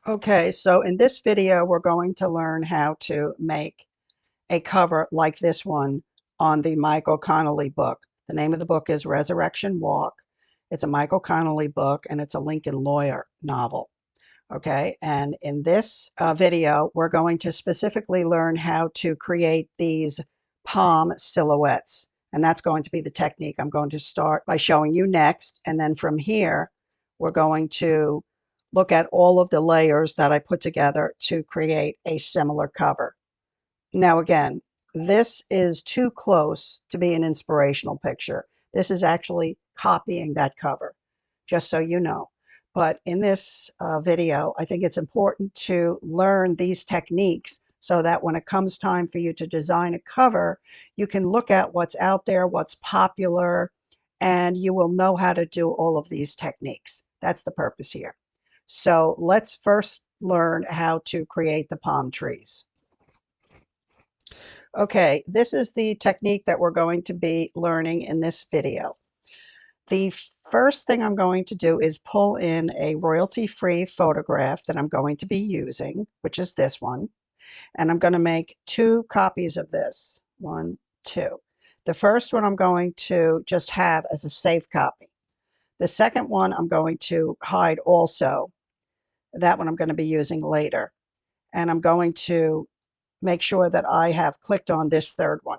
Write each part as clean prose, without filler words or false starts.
Okay, so in this video, we're going to learn how to make a cover like this one on the Michael Connelly book. The name of the book is Resurrection Walk. It's a Michael Connelly book, and it's a Lincoln Lawyer novel. Okay, and in this video, we're going to specifically learn how to create these palm silhouettes. And that's going to be the technique I'm going to start by showing you next. And then from here, we're going to look at all of the layers that I put together to create a similar cover. Now, again, this is too close to be an inspirational picture. This is actually copying that cover, just so you know. But in this video, I think it's important to learn these techniques so that when it comes time for you to design a cover, you can look at what's out there, what's popular, and you will know how to do all of these techniques. That's the purpose here. So let's first learn how to create the palm trees. Okay, this is the technique that we're going to be learning in this video. The first thing I'm going to do is pull in a royalty-free photograph that I'm going to be using, which is this one. And I'm going to make 2 copies of this. 1, 2. The first one I'm going to just have as a safe copy. The second one I'm going to hide also. That one I'm going to be using later. And I'm going to make sure that I have clicked on this third one.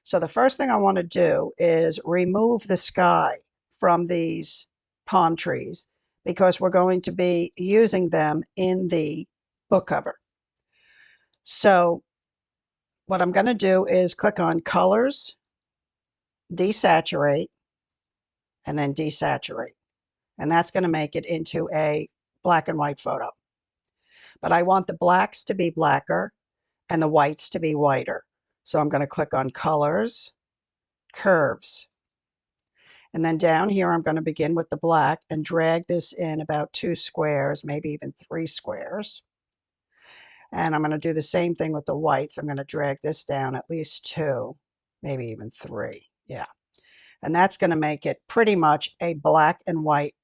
So the first thing I want to do is remove the sky from these palm trees because we're going to be using them in the book cover. So what I'm going to do is click on Colors, Desaturate, and then Desaturate. And that's going to make it into a black and white photo. But I want the blacks to be blacker and the whites to be whiter. So I'm going to click on Colors, Curves. And then down here, I'm going to begin with the black and drag this in about 2 squares, maybe even 3 squares. And I'm going to do the same thing with the whites. I'm going to drag this down at least 2, maybe even 3. Yeah. And that's going to make it pretty much a black and white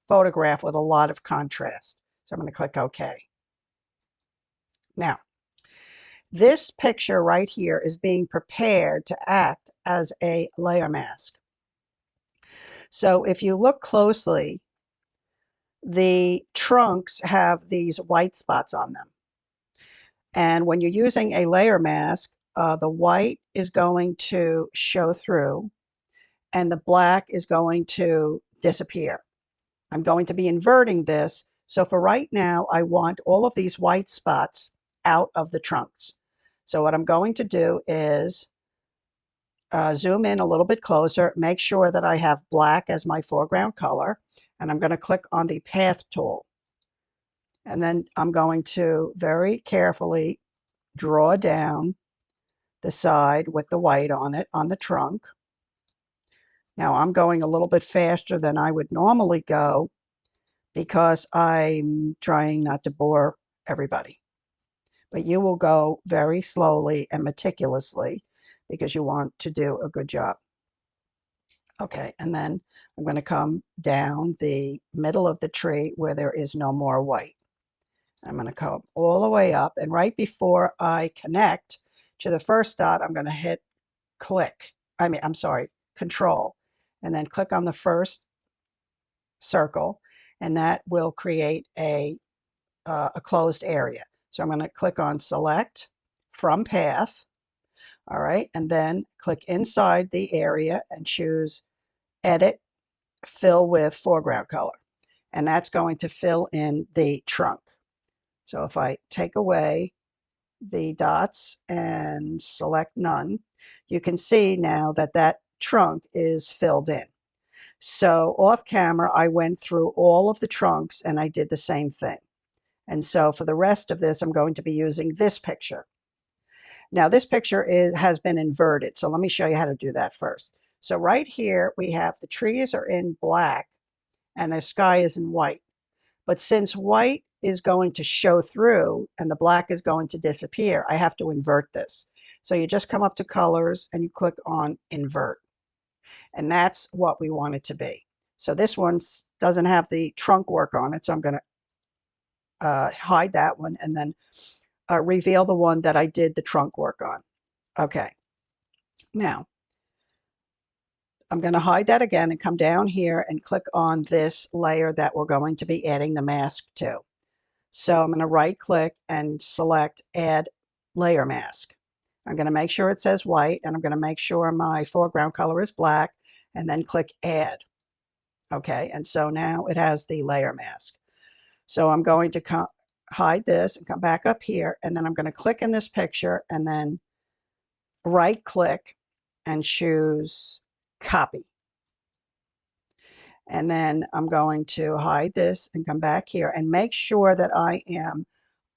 photograph with a lot of contrast. So I'm going to click OK. Now, this picture right here is being prepared to act as a layer mask. So if you look closely, the trunks have these white spots on them. And when you're using a layer mask, the white is going to show through and the black is going to disappear. I'm going to be inverting this. So for right now, I want all of these white spots out of the trunks. So what I'm going to do is zoom in a little bit closer, make sure that I have black as my foreground color, and I'm going to click on the Path tool. And then I'm going to very carefully draw down the side with the white on it on the trunk. Now I'm going a little bit faster than I would normally go because I'm trying not to bore everybody. But you will go very slowly and meticulously because you want to do a good job. Okay, and then I'm going to come down the middle of the tree where there is no more white. I'm going to come all the way up, and right before I connect to the first dot, I'm going to hit Control, and then click on the first circle, and that will create a closed area. So I'm going to click on Select from Path, all right, and then click inside the area and choose Edit, Fill with Foreground Color, and that's going to fill in the trunk. So if I take away the dots and select none, you can see now that that trunk is filled in. So off camera, I went through all of the trunks and I did the same thing. And so for the rest of this, I'm going to be using this picture. Now this picture has been inverted. So let me show you how to do that first. So right here, we have the trees are in black and the sky is in white. But since white is going to show through and the black is going to disappear, I have to invert this. So you just come up to Colors and you click on Invert. And that's what we want it to be. So this one doesn't have the trunk work on it, so I'm going to hide that one and then reveal the one that I did the trunk work on. Okay, now I'm going to hide that again and come down here and click on this layer that we're going to be adding the mask to. So I'm going to right click and select add layer mask. I'm going to make sure it says white, and I'm going to make sure my foreground color is black, and then click add. Okay, and so now it has the layer mask. So I'm going to hide this and come back up here, and then I'm going to click in this picture and then right click and choose copy. And then I'm going to hide this and come back here and make sure that I am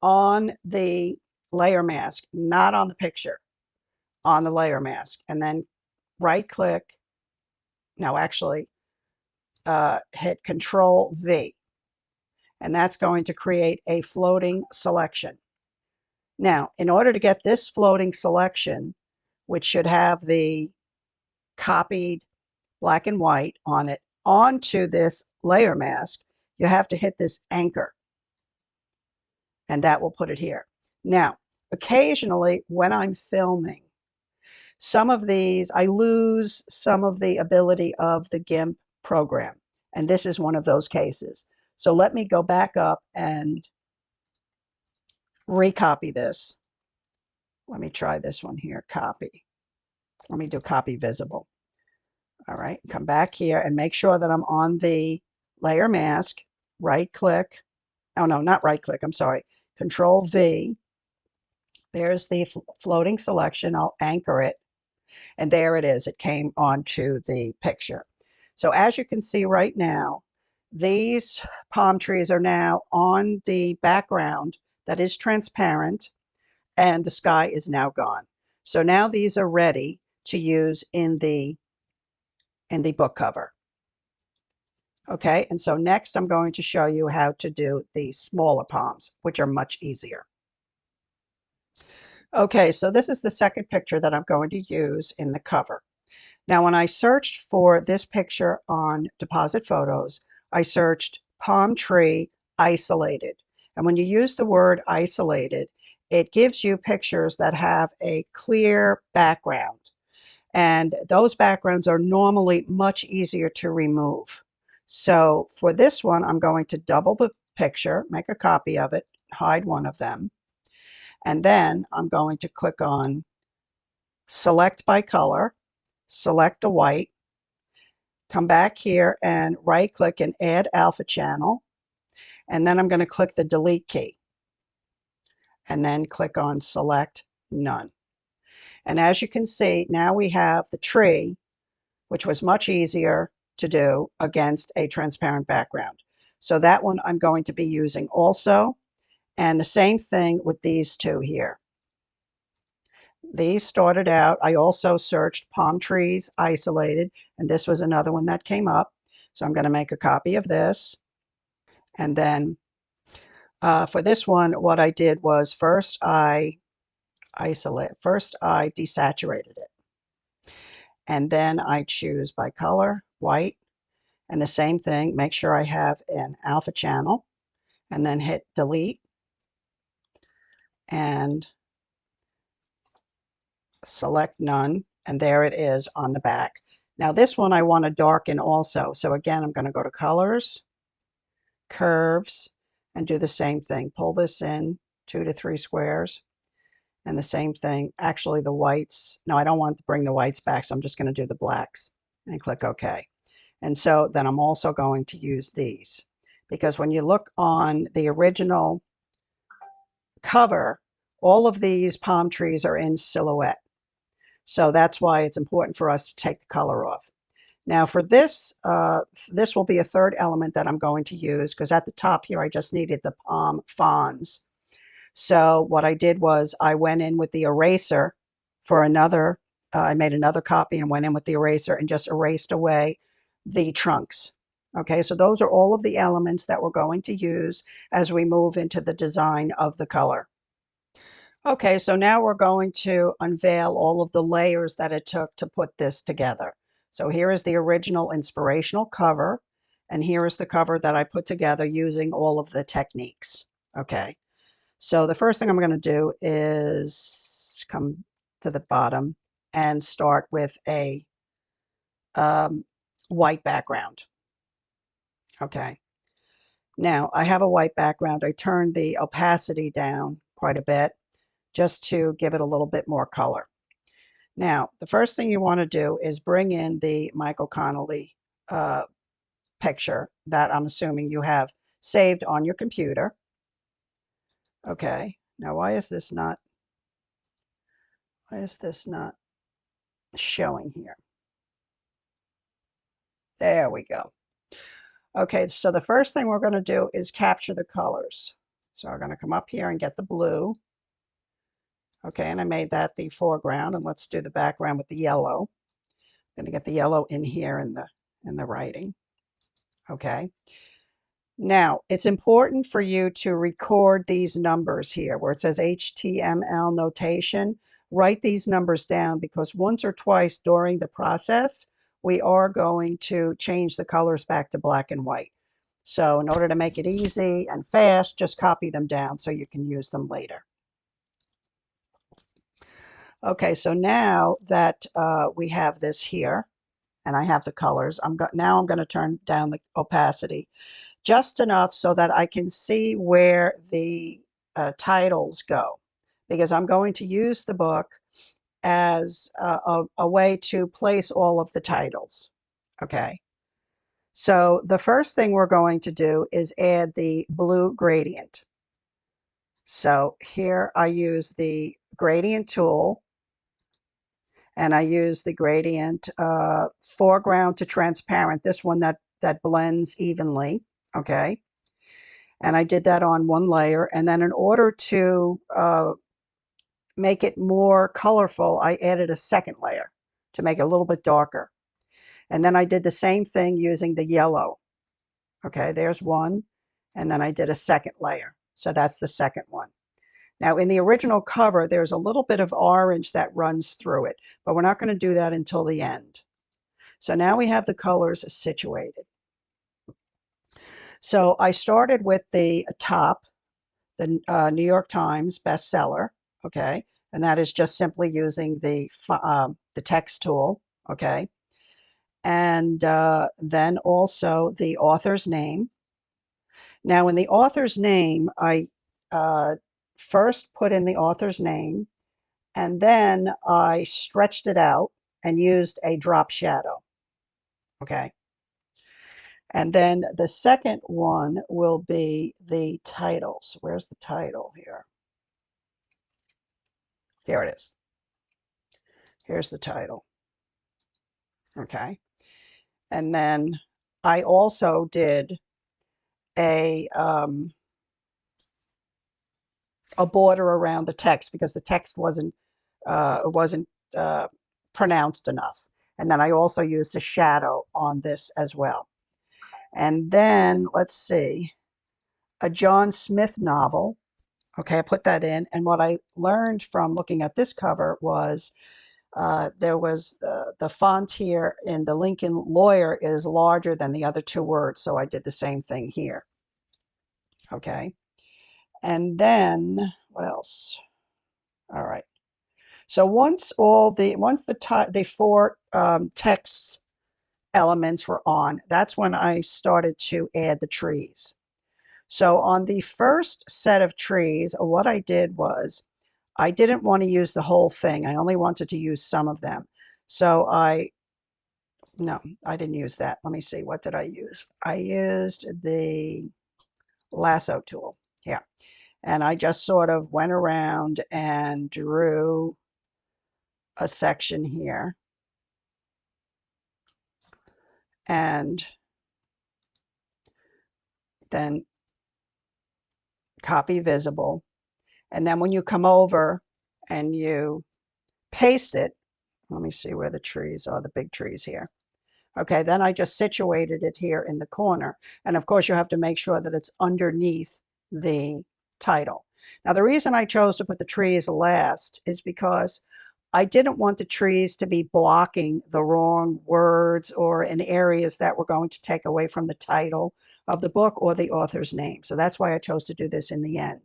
on the layer mask, not on the picture, on the layer mask. And then right click, no, actually hit Control V. And that's going to create a floating selection. Now, in order to get this floating selection, which should have the copied black and white on it, onto this layer mask, you have to hit this anchor, and that will put it here. Now, occasionally when I'm filming, some of these, I lose some of the ability of the Gimp program, and this is one of those cases. So let me go back up and recopy this. Let me try this one here, copy. Let me do copy visible. All right, come back here and make sure that I'm on the layer mask, right click. Oh no, not right click, I'm sorry. Control V. There's the floating selection. I'll anchor it. And there it is. It came onto the picture. So as you can see right now, these palm trees are now on the background that is transparent, and the sky is now gone. So now these are ready to use in the book cover. Okay, and so next I'm going to show you how to do the smaller palms, which are much easier. Okay, so this is the second picture that I'm going to use in the cover. Now, when I searched for this picture on Deposit Photos, I searched palm tree isolated. And when you use the word isolated, it gives you pictures that have a clear background. And those backgrounds are normally much easier to remove. So for this one, I'm going to double the picture, make a copy of it, hide one of them. And then I'm going to click on Select by Color, select the white, come back here and right click and add alpha channel. And then I'm going to click the delete key and then click on select none. And as you can see, now we have the tree, which was much easier to do against a transparent background. So that one I'm going to be using also. And the same thing with these two here. These started out, I also searched palm trees isolated, and this was another one that came up. So I'm going to make a copy of this. And then for this one, what I did was first I desaturated it. And then I choose by color, white, and the same thing, make sure I have an alpha channel, and then hit delete and select none, and there it is on the back. Now this one I want to darken also. So again, I'm going to go to colors, curves, and do the same thing. Pull this in 2 to 3 squares. And the same thing, actually the whites, no, I don't want to bring the whites back, so I'm just going to do the blacks and click OK. And so then I'm also going to use these, because when you look on the original cover, all of these palm trees are in silhouette. So that's why it's important for us to take the color off. Now for this, this will be a third element that I'm going to use, because at the top here I just needed the palm fronds. So what I did was I went in with the eraser for another, I made another copy and went in with the eraser and just erased away the trunks. Okay, so those are all of the elements that we're going to use as we move into the design of the color. Okay, so now we're going to unveil all of the layers that it took to put this together. So here is the original inspirational cover, and here is the cover that I put together using all of the techniques. Okay, so the first thing I'm going to do is come to the bottom and start with a white background. Okay, now I have a white background. I turned the opacity down quite a bit just to give it a little bit more color. Now, the first thing you want to do is bring in the Michael Connolly picture that I'm assuming you have saved on your computer. Okay, now why is this not showing here? There we go. Okay, so the first thing we're going to do is capture the colors. So we're going to come up here and get the blue. Okay, and I made that the foreground, and let's do the background with the yellow. I'm going to get the yellow in here in the writing. Okay. Now, it's important for you to record these numbers here where it says HTML notation. Write these numbers down because once or twice during the process, we are going to change the colors back to black and white. So in order to make it easy and fast, just copy them down so you can use them later. Okay, so now that we have this here and I have the colors, now I'm going to turn down the opacity just enough so that I can see where the titles go, because I'm going to use the book as a way to place all of the titles. Okay, so the first thing we're going to do is add the blue gradient. So here I use the gradient tool, and I use the gradient foreground to transparent, this one that blends evenly. Okay, and I did that on one layer, and then in order to make it more colorful, I added a second layer to make it a little bit darker. And then I did the same thing using the yellow. Okay, there's one, and then I did a second layer. So that's the second one. Now in the original cover, there's a little bit of orange that runs through it, but we're not going to do that until the end. So now we have the colors situated. So I started with the top, the New York Times bestseller, okay, and that is just simply using the text tool, okay, and then also the author's name. Now in the author's name, I first put in the author's name, and then I stretched it out and used a drop shadow, okay. And then the second one will be the titles. Where's the title here? Here it is. Here's the title. Okay. And then I also did a border around the text because the text wasn't pronounced enough. And then I also used a shadow on this as well. And then let's see, a John Smith novel. Okay, I put that in. And what I learned from looking at this cover was there was the font here in the Lincoln Lawyer is larger than the other two words. So I did the same thing here. Okay. And then what else? All right. So once the four text elements were on, that's when I started to add the trees. So on the first set of trees, what I did was I didn't want to use the whole thing. I only wanted to use some of them. So no, I didn't use that. Let me see. What did I use? I used the lasso tool. Yeah. And I just sort of went around and drew a section here. And then copy visible. And then when you come over and you paste it, let me see where the trees are, the big trees here. Okay, then I just situated it here in the corner. And of course, you have to make sure that it's underneath the title. Now, the reason I chose to put the trees last is because I didn't want the trees to be blocking the wrong words or in areas that were going to take away from the title of the book or the author's name. So that's why I chose to do this in the end.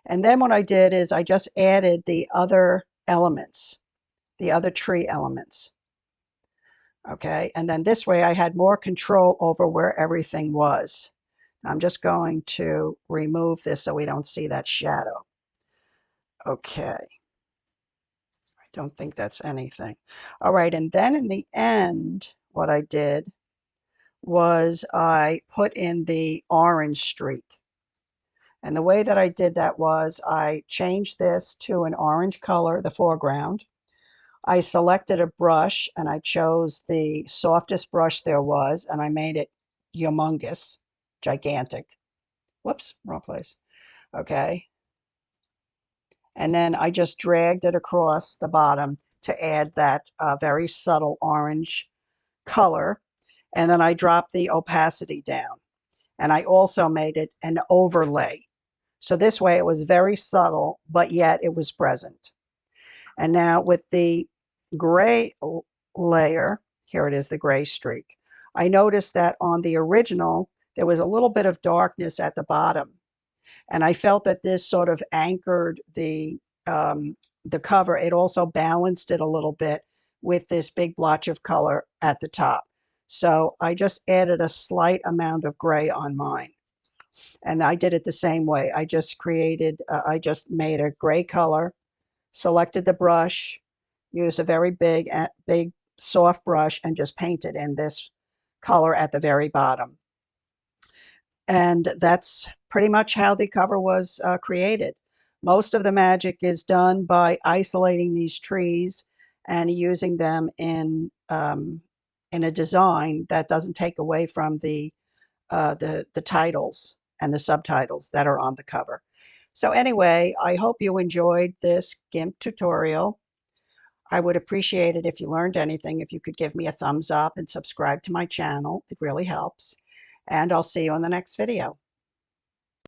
And then what I did is I just added the other elements, the other tree elements. Okay, and then this way I had more control over where everything was. I'm just going to remove this so we don't see that shadow. Okay. Don't think that's anything. All right, and then in the end, what I did was I put in the orange streak. And the way that I did that was I changed this to an orange color, the foreground. I selected a brush and I chose the softest brush there was, and I made it humongous, gigantic. Whoops, wrong place. Okay. And then I just dragged it across the bottom to add that very subtle orange color. And then I dropped the opacity down. And I also made it an overlay. So this way it was very subtle, but yet it was present. And now with the gray layer, here it is, the gray streak. I noticed that on the original, there was a little bit of darkness at the bottom. And I felt that this sort of anchored the cover. It also balanced it a little bit with this big blotch of color at the top. So I just added a slight amount of gray on mine. And I did it the same way. I just made a gray color, selected the brush, used a very big soft brush, and just painted in this color at the very bottom. And that's pretty much how the cover was created. Most of the magic is done by isolating these trees and using them in a design that doesn't take away from the titles and the subtitles that are on the cover. So anyway, I hope you enjoyed this GIMP tutorial. I would appreciate it if you learned anything, if you could give me a thumbs up and subscribe to my channel. It really helps. And I'll see you in the next video.